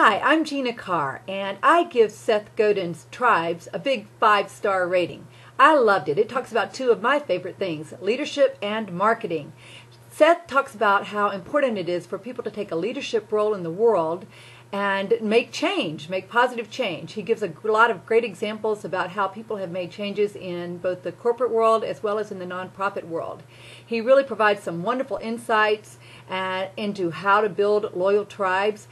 Hi, I'm Gina Carr, and I give Seth Godin's Tribes a big 5-star rating. I loved it. It talks about two of my favorite things, leadership and marketing. Seth talks about how important it is for people to take a leadership role in the world and make change, make positive change. He gives a lot of great examples about how people have made changes in both the corporate world as well as in the nonprofit world. He really provides some wonderful insights into how to build loyal tribes.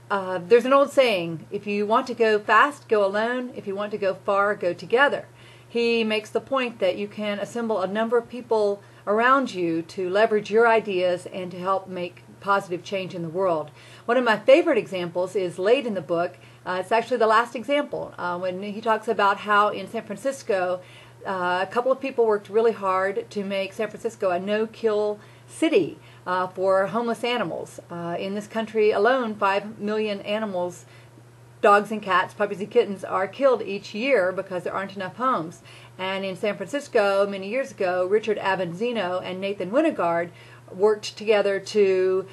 There's an old saying, if you want to go fast, go alone. If you want to go far, go together. He makes the point that you can assemble a number of people around you to leverage your ideas and to help make positive change in the world. One of my favorite examples is late in the book. It's actually the last example when he talks about how in San Francisco a couple of people worked really hard to make San Francisco a no-kill city for homeless animals. In this country alone, 5 million animals, dogs and cats, puppies and kittens, are killed each year because there aren't enough homes. And in San Francisco, many years ago, Richard Avanzino and Nathan Winograd worked together to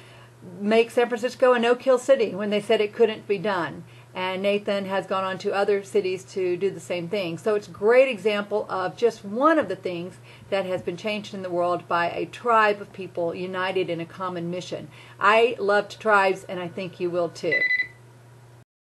make San Francisco a no-kill city when they said it couldn't be done. And Nathan has gone on to other cities to do the same thing. So it's a great example of just one of the things that has been changed in the world by a tribe of people united in a common mission. I loved Tribes, and I think you will too.